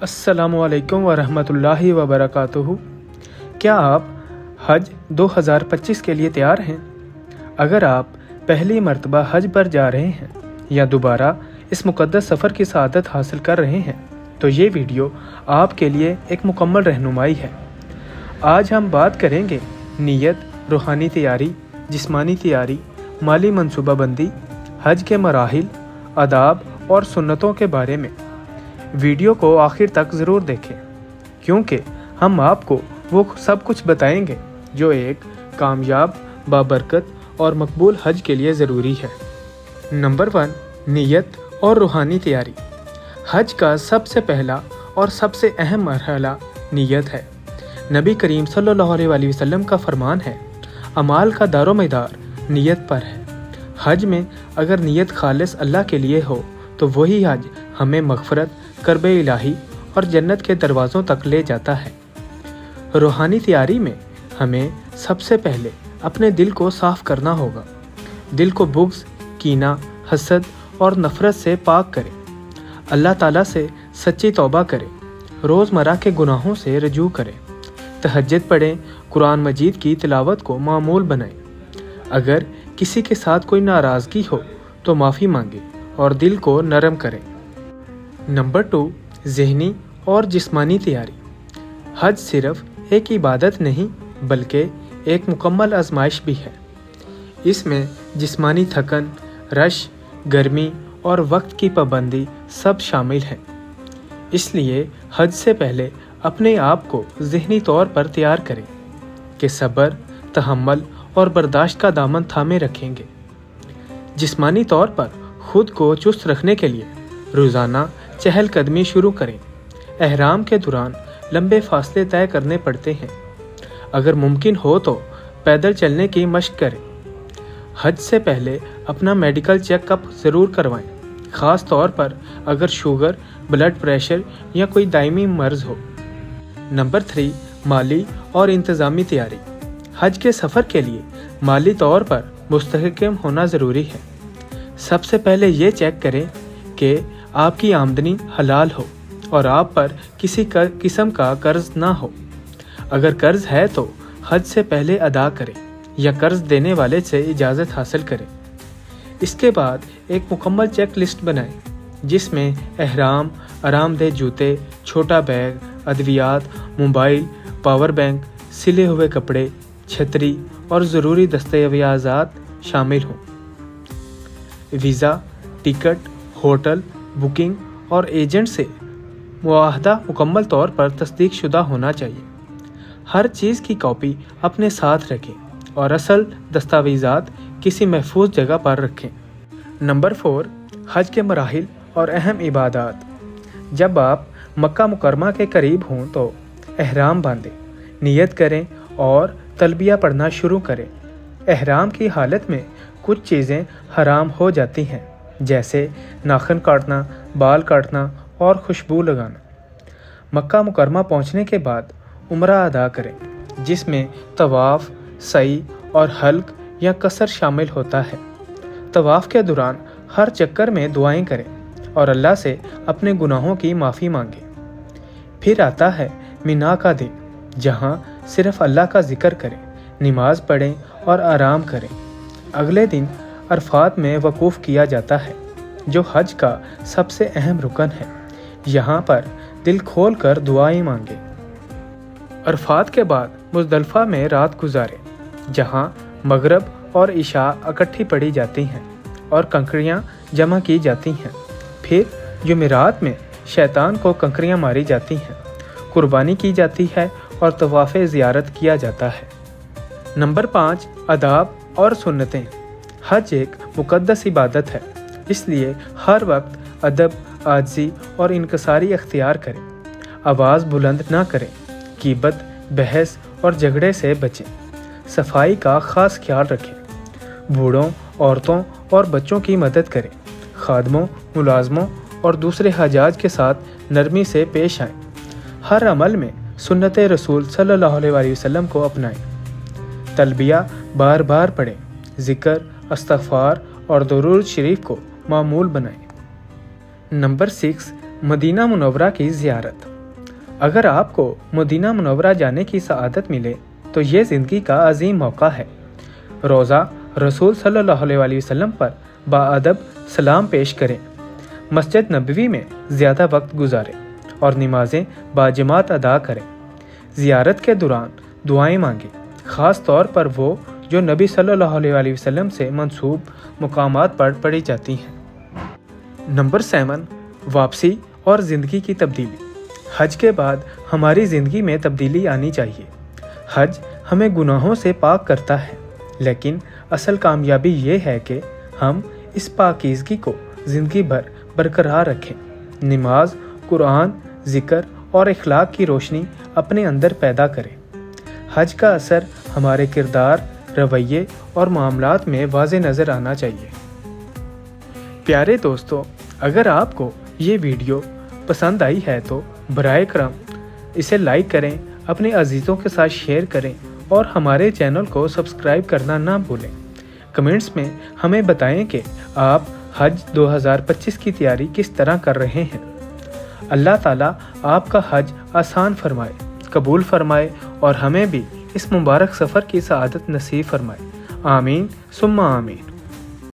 अस्सलामु अलैकुम वरहमतुल्लाहि वबरकातुहू। क्या आप हज 2025 के लिए तैयार हैं? अगर आप पहली मर्तबा हज पर जा रहे हैं या दोबारा इस मुक़द्दस सफ़र की सआदत हासिल कर रहे हैं तो ये वीडियो आपके लिए एक मुकम्मल रहनुमाई है। आज हम बात करेंगे नीयत, रूहानी तैयारी, जिस्मानी तैयारी, माली मनसूबाबंदी, हज के मराहिल, आदाब और सुन्नतों के बारे में। वीडियो को आखिर तक ज़रूर देखें क्योंकि हम आपको वो सब कुछ बताएंगे जो एक कामयाब, बाबरकत और मकबूल हज के लिए ज़रूरी है। नंबर 1, नीयत और रूहानी तैयारी। हज का सबसे पहला और सबसे अहम मरहला नीयत है। नबी करीम सल्लल्लाहु अलैहि वसल्लम का फरमान है, अमाल का दारोमदार नीयत पर है। हज में अगर नीयत खालिस अल्लाह के लिए हो तो वही हज हमें मग़फ़रत, कर्ब इलाही और जन्नत के दरवाज़ों तक ले जाता है। रूहानी तैयारी में हमें सबसे पहले अपने दिल को साफ़ करना होगा। दिल को बुग़्ज़, कीना, हसद और नफ़रत से पाक करें। अल्लाह ताला से सच्ची तौबा करें। रोज़मर्रा के गुनाहों से रजू करें। तहज्जुद पढ़ें। कुरान मजीद की तिलावत को मामूल बनाएं। अगर किसी के साथ कोई नाराज़गी हो तो माफ़ी मांगें और दिल को नरम करें। नंबर 2, ज़हनी और जिस्मानी तैयारी। हज सिर्फ़ एक इबादत नहीं बल्कि एक मुकम्मल आजमाइश भी है। इसमें जिस्मानी थकन, रश, गर्मी और वक्त की पाबंदी सब शामिल हैं। इसलिए हज से पहले अपने आप को ज़हनी तौर पर तैयार करें कि सब्र, तहम्मुल और बर्दाश्त का दामन थामे रखेंगे। जिस्मानी तौर पर ख़ुद को चुस्त रखने के लिए रोज़ाना चहलकदमी शुरू करें। एहराम के दौरान लंबे फासले तय करने पड़ते हैं। अगर मुमकिन हो तो पैदल चलने की मशक करें। हज से पहले अपना मेडिकल चेकअप ज़रूर करवाएं, ख़ास तौर पर अगर शुगर, ब्लड प्रेशर या कोई दायमी मर्ज़ हो। नंबर 3, माली और इंतज़ामी तैयारी। हज के सफ़र के लिए माली तौर पर मुस्तहकम होना ज़रूरी है। सबसे पहले ये चेक करें कि आपकी आमदनी हलाल हो और आप पर किसी किस्म का कर्ज ना हो। अगर कर्ज है तो हज से पहले अदा करें या कर्ज देने वाले से इजाज़त हासिल करें। इसके बाद एक मुकम्मल चेक लिस्ट बनाएं जिसमें एहराम, आरामदेह जूते, छोटा बैग, अद्वियात, मोबाइल, पावर बैंक, सिले हुए कपड़े, छतरी और ज़रूरी दस्तावेज़ात शामिल हों। वीज़ा, टिकट, होटल बुकिंग और एजेंट से मुआहदा मुकम्मल तौर पर तस्दीक शुदा होना चाहिए। हर चीज़ की कॉपी अपने साथ रखें और असल दस्तावेज़ात किसी महफूज जगह पर रखें। नंबर 4, हज के मराहिल और अहम इबादत। जब आप मक्का मुकरमा के करीब हों तो एहराम बांधें, नियत करें और तलबिया पढ़ना शुरू करें। एहराम की हालत में कुछ चीज़ें हराम हो जाती हैं जैसे नाखून काटना, बाल काटना और खुशबू लगाना। मक्का मुकरमा पहुंचने के बाद उम्रा अदा करें जिसमें तवाफ़, सई और हल्क या कसर शामिल होता है। तवाफ़ के दौरान हर चक्कर में दुआएं करें और अल्लाह से अपने गुनाहों की माफ़ी मांगें। फिर आता है मिना का दिन जहां सिर्फ़ अल्लाह का ज़िक्र करें, नमाज पढ़ें और आराम करें। अगले दिन अरफात में वक़ूफ़ किया जाता है जो हज का सबसे अहम रुकन है। यहाँ पर दिल खोल कर दुआएं मांगें। अरफात के बाद मुज़दलिफ़ा में रात गुजारें जहाँ मगरब और इशा इकट्ठी पड़ी जाती हैं और कंकरियाँ जमा की जाती हैं। फिर जुमेरात में शैतान को कंकरियाँ मारी जाती हैं, कुर्बानी की जाती है और तवाफ़े ज़ियारत किया जाता है। नंबर 5, आदाब और सुन्नतें। हज एक मुक़द्दस इबादत है इसलिए हर वक्त अदब, आजिज़ी और इनकसारी अख्तियार करें। आवाज़ बुलंद ना करें, ग़ीबत, बहस और झगड़े से बचें। सफाई का ख़ास ख्याल रखें। बूढ़ों, औरतों और बच्चों की मदद करें। खादमों, मुलाजमों और दूसरे हजाज के साथ नरमी से पेश आएँ। हर अमल में सुन्नत रसूल सल्लल्लाहु अलैहि वसल्लम को अपनाएं। तलबिया बार बार पढ़ें। ज़िक्र, इस्तग़फ़ार और दुरूद शरीफ को मामूल बनाएं। नंबर 6, मदीना मुनव्वरा की ज़ियारत। اگر آپ کو مدینہ منورہ جانے کی سعادت ملے تو یہ زندگی کا عظیم موقع ہے۔ روزہ رسول صلی اللہ علیہ وسلم پر باادب سلام پیش کریں، مسجد نبوی میں زیادہ وقت گزاریں اور نمازیں باجماعت ادا کریں۔ زیارت کے دوران دعائیں مانگیں، خاص طور پر وہ جو نبی صلی اللہ علیہ وسلم سے منسوب مقامات پر پڑھی جاتی ہیں۔ نمبر 7، واپسی اور زندگی کی تبدیلی۔ حج کے بعد ہماری زندگی میں تبدیلی آنی چاہیے۔ حج ہمیں گناہوں سے پاک کرتا ہے، لیکن اصل کامیابی یہ ہے کہ ہم اس پاکیزگی کو زندگی بھر برقرار رکھیں۔ نماز، قرآن، ذکر اور اخلاق کی روشنی اپنے اندر پیدا کریں۔ حج کا اثر ہمارے کردار، رویے اور معاملات میں واضح نظر آنا چاہیے۔ پیارے دوستو، اگر آپ کو یہ ویڈیو پسند آئی ہے تو برائے کرم اسے لائک کریں، اپنے عزیزوں کے ساتھ شیئر کریں اور ہمارے چینل کو سبسکرائب کرنا نہ بھولیں۔ کمنٹس میں ہمیں بتائیں کہ آپ حج 2025 کی تیاری کس طرح کر رہے ہیں۔ اللہ تعالیٰ آپ کا حج آسان فرمائے، قبول فرمائے اور ہمیں بھی اس مبارک سفر کی سعادت نصیب فرمائے۔ آمین ثم آمین۔